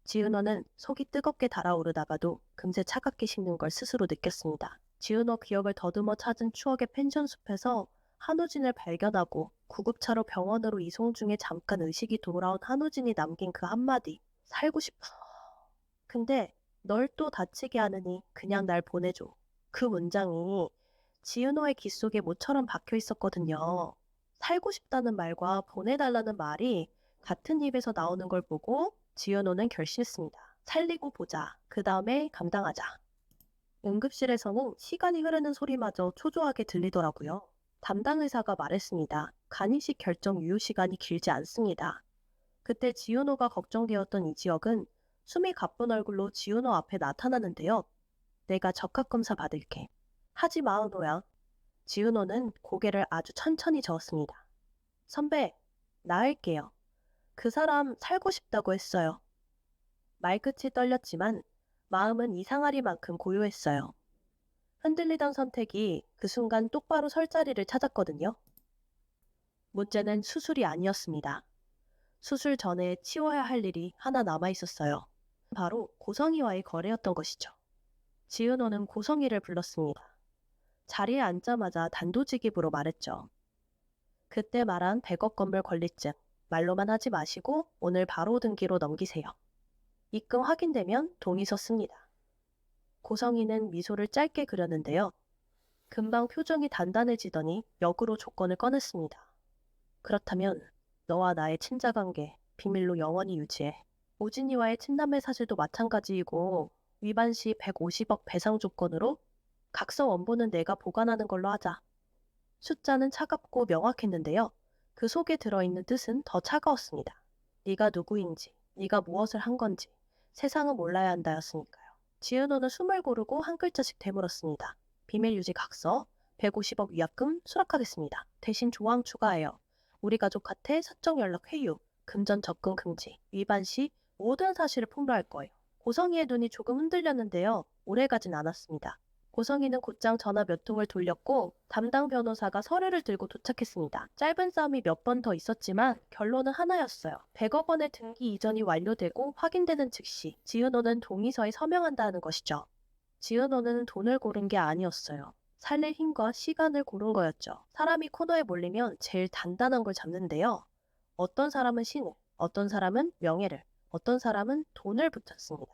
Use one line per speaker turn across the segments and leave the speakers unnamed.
지은호는 속이 뜨겁게 달아오르다가도 금세 차갑게 식는 걸 스스로 느꼈습니다. 지은호 기억을 더듬어 찾은 추억의 펜션 숲에서 한우진을 발견하고 구급차로 병원으로 이송 중에 잠깐 의식이 돌아온 한우진이 남긴 그 한마디. 살고 싶어. 근데 널 또 다치게 하느니 그냥 날 보내줘. 그 문장이 지은호의 귀 속에 모처럼 박혀 있었거든요. 살고 싶다는 말과 보내달라는 말이 같은 입에서 나오는 걸 보고 지은호는 결심했습니다. 살리고 보자. 그 다음에 감당하자. 응급실에서는 시간이 흐르는 소리마저 초조하게 들리더라고요. 담당 의사가 말했습니다. 간이식 결정 유효 시간이 길지 않습니다. 그때 지은호가 걱정되었던 이 지역은 숨이 가쁜 얼굴로 지은호 앞에 나타나는데요. 내가 적합검사 받을게. 하지 마, 은호야. 지은호는 고개를 아주 천천히 저었습니다. 선배, 나 할게요. 그 사람 살고 싶다고 했어요. 말끝이 떨렸지만 마음은 이상하리만큼 고요했어요. 흔들리던 선택이 그 순간 똑바로 설 자리를 찾았거든요. 문제는 수술이 아니었습니다. 수술 전에 치워야 할 일이 하나 남아 있었어요. 바로 고성이와의 거래였던 것이죠. 지은호는 고성이를 불렀습니다. 자리에 앉자마자 단도직입으로 말했죠. 그때 말한 100억 건물 권리증, 말로만 하지 마시고 오늘 바로 등기로 넘기세요. 입금 확인되면 동의서 씁니다. 고성이는 미소를 짧게 그렸는데요. 금방 표정이 단단해지더니 역으로 조건을 꺼냈습니다. 그렇다면 너와 나의 친자관계 비밀로 영원히 유지해. 오진이와의 친남매 사실도 마찬가지이고 위반 시 150억 배상 조건으로 각서 원본은 내가 보관하는 걸로 하자. 숫자는 차갑고 명확했는데요. 그 속에 들어있는 뜻은 더 차가웠습니다. 네가 누구인지, 네가 무엇을 한 건지 세상은 몰라야 한다였으니까요. 지은호는 숨을 고르고 한 글자씩 되물었습니다. 비밀 유지 각서, 150억 위약금 수락하겠습니다. 대신 조항 추가해요. 우리 가족한테 사적 연락 회유, 금전 접근 금지, 위반 시 모든 사실을 폭로할 거예요. 고성이의 눈이 조금 흔들렸는데요. 오래가진 않았습니다. 고성이는 곧장 전화 몇 통을 돌렸고 담당 변호사가 서류를 들고 도착했습니다. 짧은 싸움이 몇 번 더 있었지만 결론은 하나였어요. 100억 원의 등기 이전이 완료되고 확인되는 즉시 지은호는 동의서에 서명한다는 것이죠. 지은호는 돈을 고른 게 아니었어요. 살릴 힘과 시간을 고른 거였죠. 사람이 코너에 몰리면 제일 단단한 걸 잡는데요. 어떤 사람은 신을, 어떤 사람은 명예를, 어떤 사람은 돈을 붙였습니다.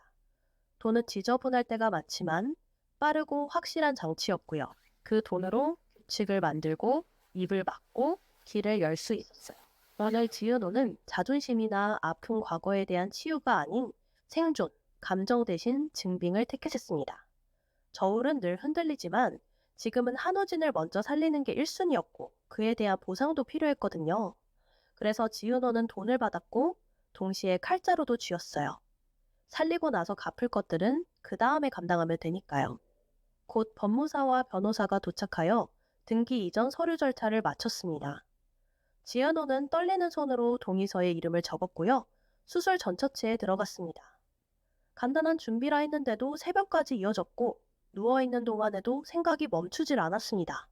돈은 지저분할 때가 많지만 빠르고 확실한 장치였고요. 그 돈으로 규칙을 만들고 입을 막고 길을 열 수 있었어요. 오늘 지은호는 자존심이나 아픈 과거에 대한 치유가 아닌 생존, 감정 대신 증빙을 택했습니다. 저울은 늘 흔들리지만 지금은 한호진을 먼저 살리는 게 1순위였고 그에 대한 보상도 필요했거든요. 그래서 지은호는 돈을 받았고 동시에 칼자루도 쥐었어요. 살리고 나서 갚을 것들은 그 다음에 감당하면 되니까요. 곧 법무사와 변호사가 도착하여 등기 이전 서류 절차를 마쳤습니다. 지은호는 떨리는 손으로 동의서에 이름을 적었고요. 수술 전처치에 들어갔습니다. 간단한 준비라 했는데도 새벽까지 이어졌고 누워있는 동안에도 생각이 멈추질 않았습니다.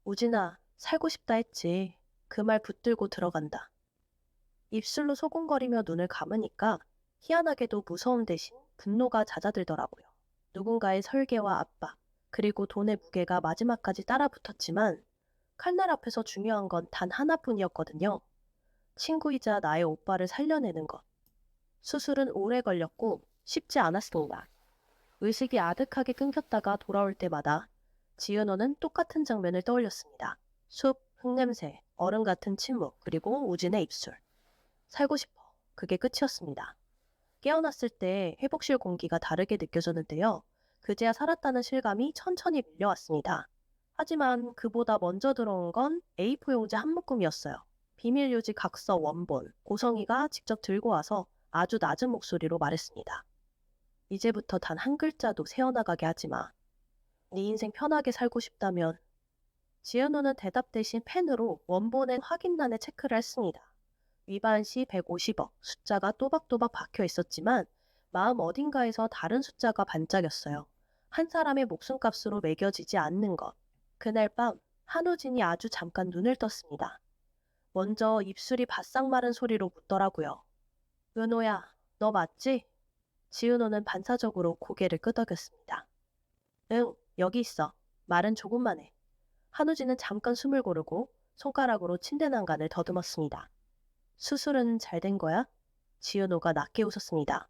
우진아, 살고 싶다 했지. 그 말 붙들고 들어간다. 입술로 소곤거리며 눈을 감으니까 희한하게도 무서움 대신 분노가 잦아들더라고요. 누군가의 설계와 압박, 그리고 돈의 무게가 마지막까지 따라붙었지만 칼날 앞에서 중요한 건 단 하나뿐이었거든요. 친구이자 나의 오빠를 살려내는 것. 수술은 오래 걸렸고 쉽지 않았습니다. 의식이 아득하게 끊겼다가 돌아올 때마다 지은호는 똑같은 장면을 떠올렸습니다. 숲, 흙냄새, 얼음 같은 침묵, 그리고 우진의 입술. 살고 싶어. 그게 끝이었습니다. 깨어났을 때 회복실 공기가 다르게 느껴졌는데요. 그제야 살았다는 실감이 천천히 밀려왔습니다. 하지만 그보다 먼저 들어온 건 A4 용지 한 묶음이었어요. 비밀 유지 각서 원본, 고성이가 직접 들고 와서 아주 낮은 목소리로 말했습니다. 이제부터 단 한 글자도 새어나가게 하지 마. 네 인생 편하게 살고 싶다면. 지은호는 대답 대신 펜으로 원본의 확인란에 체크를 했습니다. 위반 시 150억, 숫자가 또박또박 박혀 있었지만 마음 어딘가에서 다른 숫자가 반짝였어요. 한 사람의 목숨값으로 매겨지지 않는 것. 그날 밤 한우진이 아주 잠깐 눈을 떴습니다. 먼저 입술이 바싹 마른 소리로 묻더라고요. 은호야, 너 맞지? 지은호는 반사적으로 고개를 끄덕였습니다. 응, 여기 있어. 말은 조금만 해. 한우진은 잠깐 숨을 고르고 손가락으로 침대 난간을 더듬었습니다. 수술은 잘 된 거야? 지은호가 낮게 웃었습니다.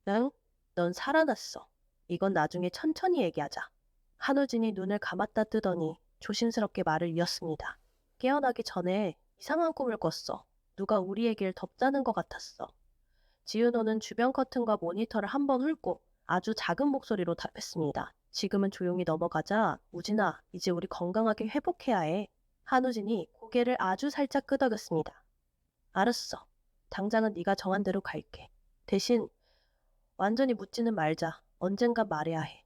응? 넌 살아났어. 이건 나중에 천천히 얘기하자. 한우진이 눈을 감았다 뜨더니 조심스럽게 말을 이었습니다. 깨어나기 전에 이상한 꿈을 꿨어. 누가 우리 얘기를 덮자는 것 같았어. 지은호는 주변 커튼과 모니터를 한번 훑고 아주 작은 목소리로 답했습니다. 지금은 조용히 넘어가자. 우진아, 이제 우리 건강하게 회복해야 해. 한우진이 고개를 아주 살짝 끄덕였습니다. 알았어. 당장은 네가 정한 대로 갈게. 대신 완전히 묻지는 말자. 언젠간 말해야 해.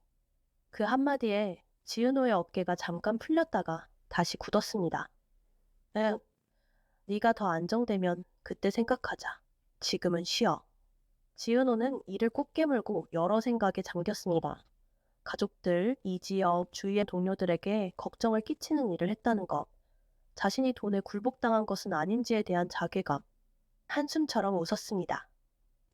그 한마디에 지은호의 어깨가 잠깐 풀렸다가 다시 굳었습니다. 응, 네가 더 안정되면 그때 생각하자. 지금은 쉬어. 지은호는 이를 꼭 깨물고 여러 생각에 잠겼습니다. 가족들, 이 지역, 주위의 동료들에게 걱정을 끼치는 일을 했다는 것, 자신이 돈에 굴복당한 것은 아닌지에 대한 자괴감, 한숨처럼 웃었습니다.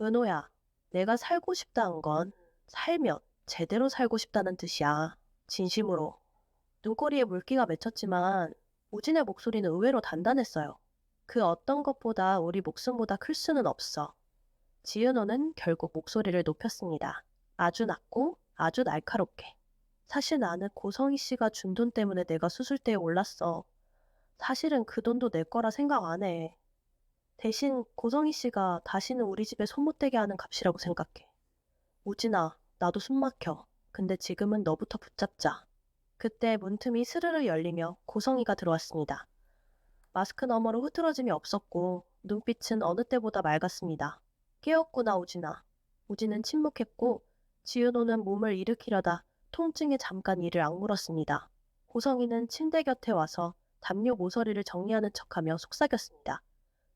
은호야, 내가 살고 싶다는 건 살면 제대로 살고 싶다는 뜻이야. 진심으로. 눈꼬리에 물기가 맺혔지만 우진의 목소리는 의외로 단단했어요. 그 어떤 것보다 우리 목숨보다 클 수는 없어. 지은호는 결국 목소리를 높였습니다. 아주 낮고 아주 날카롭게. 사실 나는 고성희 씨가 준 돈 때문에 내가 수술대에 올랐어. 사실은 그 돈도 내 거라 생각 안 해. 대신 고성희 씨가 다시는 우리 집에 손 못 대게 하는 값이라고 생각해. 우진아, 나도 숨 막혀. 근데 지금은 너부터 붙잡자. 그때 문틈이 스르르 열리며 고성희가 들어왔습니다. 마스크 너머로 흐트러짐이 없었고 눈빛은 어느 때보다 맑았습니다. 깨었구나, 우진아. 우진은 침묵했고 지은호는 몸을 일으키려다 통증에 잠깐 이를 악물었습니다. 고성희는 침대 곁에 와서 담요 모서리를 정리하는 척하며 속삭였습니다.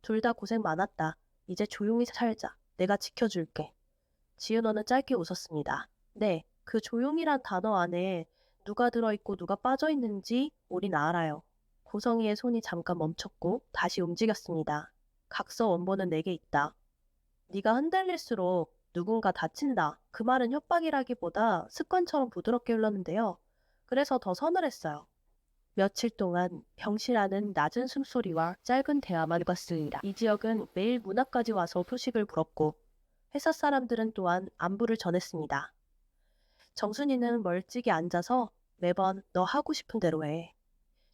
둘 다 고생 많았다. 이제 조용히 살자. 내가 지켜줄게. 지은호는 짧게 웃었습니다. 네, 그 조용이란 단어 안에 누가 들어있고 누가 빠져있는지 우린 알아요. 고성희의 손이 잠깐 멈췄고 다시 움직였습니다. 각서 원본은 내게 있다. 네가 흔들릴수록 누군가 다친다. 그 말은 협박이라기보다 습관처럼 부드럽게 흘렀는데요. 그래서 더 서늘했어요. 며칠 동안 병실안은 낮은 숨소리와 짧은 대화만 오갔습니다. 이 지역은 매일 문 앞까지 와서 소식을 물었고 회사 사람들은 또한 안부를 전했습니다. 정순이는 멀찍이 앉아서 매번 너 하고 싶은 대로 해.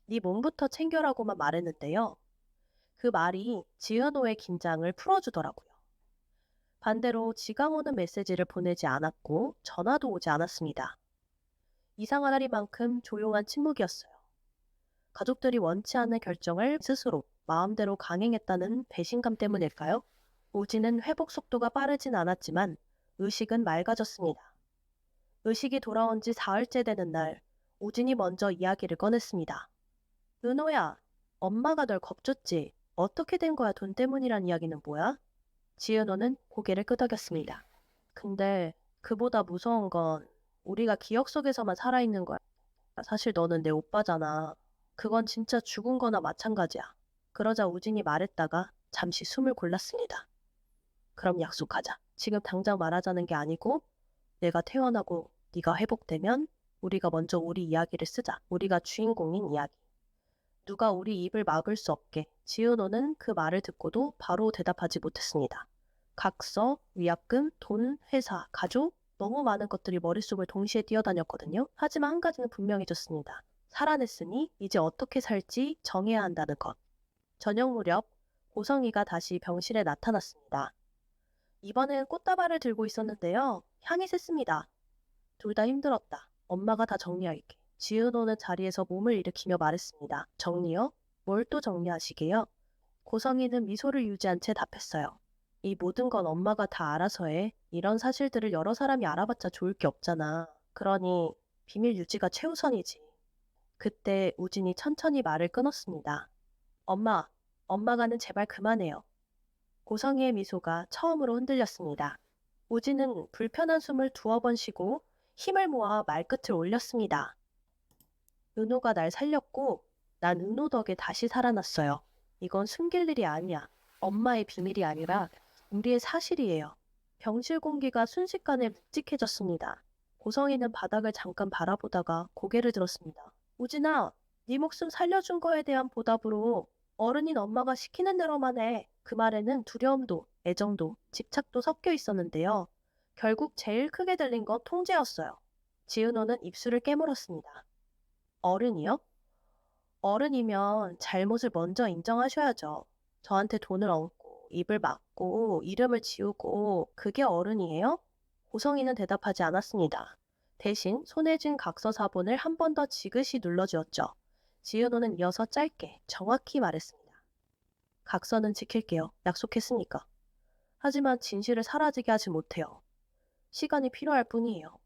네 몸부터 챙겨라고만 말했는데요. 그 말이 지은호의 긴장을 풀어주더라고요. 반대로 지강 오는 메시지를 보내지 않았고 전화도 오지 않았습니다. 이상한 날이만큼 조용한 침묵이었어요. 가족들이 원치 않는 결정을 스스로 마음대로 강행했다는 배신감 때문일까요? 우진은 회복 속도가 빠르진 않았지만 의식은 맑아졌습니다. 의식이 돌아온 지 사흘째 되는 날, 우진이 먼저 이야기를 꺼냈습니다. 은호야, 엄마가 널 겁줬지. 어떻게 된 거야? 돈 때문이란 이야기는 뭐야? 지은호는 고개를 끄덕였습니다. 근데 그보다 무서운 건 우리가 기억 속에서만 살아있는 거야. 사실 너는 내 오빠잖아. 그건 진짜 죽은 거나 마찬가지야. 그러자 우진이 말했다가 잠시 숨을 골랐습니다. 그럼 약속하자. 지금 당장 말하자는 게 아니고 내가 퇴원하고 네가 회복되면 우리가 먼저 우리 이야기를 쓰자. 우리가 주인공인 이야기. 누가 우리 입을 막을 수 없게. 지은호는 그 말을 듣고도 바로 대답하지 못했습니다. 각서, 위약금, 돈, 회사, 가족, 너무 많은 것들이 머릿속을 동시에 뛰어다녔거든요. 하지만 한 가지는 분명해졌습니다. 살아냈으니 이제 어떻게 살지 정해야 한다는 것. 저녁 무렵 고성이가 다시 병실에 나타났습니다. 이번엔 꽃다발을 들고 있었는데요. 향이 셌습니다. 둘 다 힘들었다. 엄마가 다 정리할게. 지은호는 자리에서 몸을 일으키며 말했습니다. 정리요? 뭘 또 정리하시게요? 고성이는 미소를 유지한 채 답했어요. 이 모든 건 엄마가 다 알아서 해. 이런 사실들을 여러 사람이 알아봤자 좋을 게 없잖아. 그러니 비밀 유지가 최우선이지. 그때 우진이 천천히 말을 끊었습니다. 엄마, 엄마가는 제발 그만해요. 고성이의 미소가 처음으로 흔들렸습니다. 우진은 불편한 숨을 두어 번 쉬고 힘을 모아 말끝을 올렸습니다. 은호가 날 살렸고 난 은호 덕에 다시 살아났어요. 이건 숨길 일이 아니야. 엄마의 비밀이 아니라 우리의 사실이에요. 병실 공기가 순식간에 묵직해졌습니다. 고성이는 바닥을 잠깐 바라보다가 고개를 들었습니다. 우진아, 네 목숨 살려준 거에 대한 보답으로 어른인 엄마가 시키는 대로만 해. 그 말에는 두려움도, 애정도, 집착도 섞여 있었는데요. 결국 제일 크게 들린 건 통제였어요. 지은호는 입술을 깨물었습니다. 어른이요? 어른이면 잘못을 먼저 인정하셔야죠. 저한테 돈을 얹고, 입을 막고, 이름을 지우고, 그게 어른이에요? 고성이는 대답하지 않았습니다. 대신 손에 쥔 각서 사본을 한 번 더 지그시 눌러주었죠. 지은호는 이어서 짧게, 정확히 말했습니다. 각서는 지킬게요. 약속했으니까. 하지만 진실을 사라지게 하지 못해요. 시간이 필요할 뿐이에요.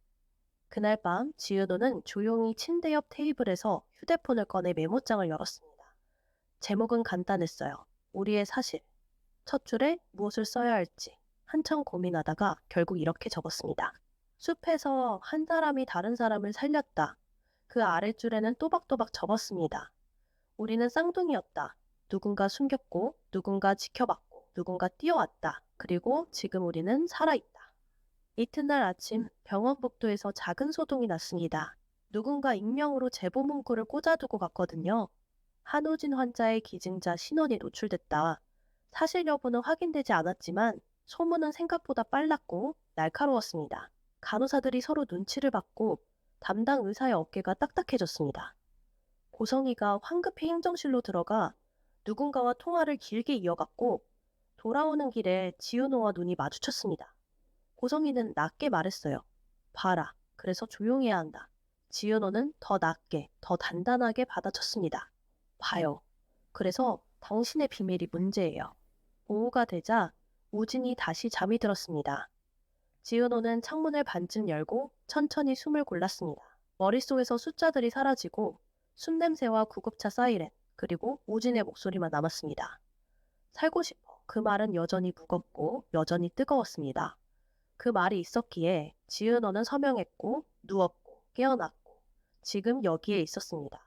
그날 밤 지은호는 조용히 침대 옆 테이블에서 휴대폰을 꺼내 메모장을 열었습니다. 제목은 간단했어요. 우리의 사실. 첫 줄에 무엇을 써야 할지 한참 고민하다가 결국 이렇게 적었습니다. 숲에서 한 사람이 다른 사람을 살렸다. 그 아랫줄에는 또박또박 적었습니다. 우리는 쌍둥이였다. 누군가 숨겼고, 누군가 지켜봤고, 누군가 뛰어왔다. 그리고 지금 우리는 살아있다. 이튿날 아침 병원 복도에서 작은 소동이 났습니다. 누군가 익명으로 제보 문구를 꽂아두고 갔거든요. 한우진 환자의 기증자 신원이 노출됐다. 사실 여부는 확인되지 않았지만 소문은 생각보다 빨랐고 날카로웠습니다. 간호사들이 서로 눈치를 받고 담당 의사의 어깨가 딱딱해졌습니다. 고성이가 황급히 행정실로 들어가 누군가와 통화를 길게 이어갔고 돌아오는 길에 지은호와 눈이 마주쳤습니다. 고성이는 낮게 말했어요. 봐라. 그래서 조용해야 한다. 지은호는 더 낮게, 더 단단하게 받아쳤습니다. 봐요. 그래서 당신의 비밀이 문제예요. 오후가 되자 우진이 다시 잠이 들었습니다. 지은호는 창문을 반쯤 열고 천천히 숨을 골랐습니다. 머릿속에서 숫자들이 사라지고 숨냄새와 구급차 사이렌, 그리고 우진의 목소리만 남았습니다. 살고 싶어. 그 말은 여전히 무겁고 여전히 뜨거웠습니다. 그 말이 있었기에 지은호는 서명했고 누웠고 깨어났고 지금 여기에 있었습니다.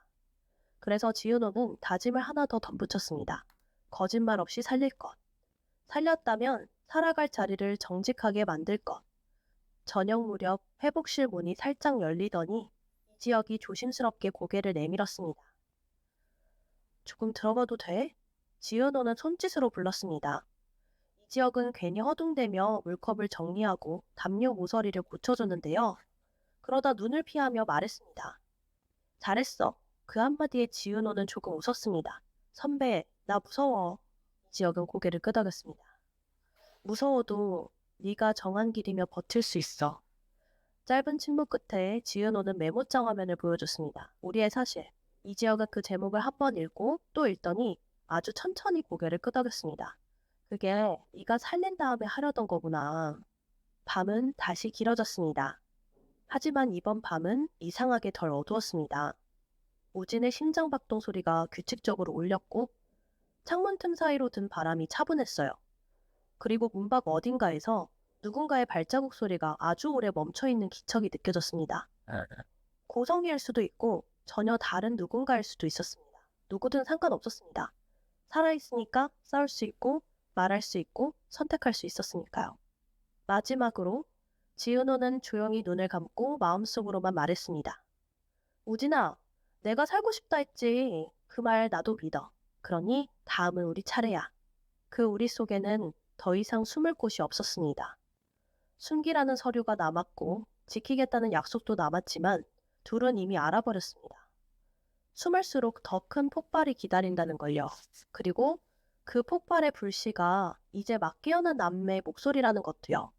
그래서 지은호는 다짐을 하나 더 덧붙였습니다. 거짓말 없이 살릴 것. 살렸다면 살아갈 자리를 정직하게 만들 것. 저녁 무렵 회복실 문이 살짝 열리더니 이지혁이 조심스럽게 고개를 내밀었습니다. 조금 들어가도 돼? 지은호는 손짓으로 불렀습니다. 이지혁은 괜히 허둥대며 물컵을 정리하고 담요 모서리를 고쳐줬는데요. 그러다 눈을 피하며 말했습니다. 잘했어. 그 한마디에 지은호는 조금 웃었습니다. 선배, 나 무서워. 이지혁은 고개를 끄덕였습니다. 무서워도 네가 정한 길이며 버틸 수 있어. 짧은 침묵 끝에 지은호는 메모장 화면을 보여줬습니다. 우리의 사실. 이지혁은 그 제목을 한 번 읽고 또 읽더니 아주 천천히 고개를 끄덕였습니다. 그게 네가 살린 다음에 하려던 거구나. 밤은 다시 길어졌습니다. 하지만 이번 밤은 이상하게 덜 어두웠습니다. 우진의 심장박동 소리가 규칙적으로 울렸고 창문 틈 사이로 든 바람이 차분했어요. 그리고 문밖 어딘가에서 누군가의 발자국 소리가 아주 오래 멈춰있는 기척이 느껴졌습니다. 고성이일 수도 있고 전혀 다른 누군가일 수도 있었습니다. 누구든 상관없었습니다. 살아있으니까 싸울 수 있고 말할 수 있고 선택할 수 있었으니까요. 마지막으로 지은호는 조용히 눈을 감고 마음속으로만 말했습니다. 우진아, 내가 살고 싶다 했지. 그 말 나도 믿어. 그러니 다음은 우리 차례야. 그 우리 속에는 더 이상 숨을 곳이 없었습니다. 숨기라는 서류가 남았고 지키겠다는 약속도 남았지만 둘은 이미 알아버렸습니다. 숨을수록 더 큰 폭발이 기다린다는 걸요. 그리고 그 폭발의 불씨가 이제 막 깨어난 남매의 목소리라는 것도요.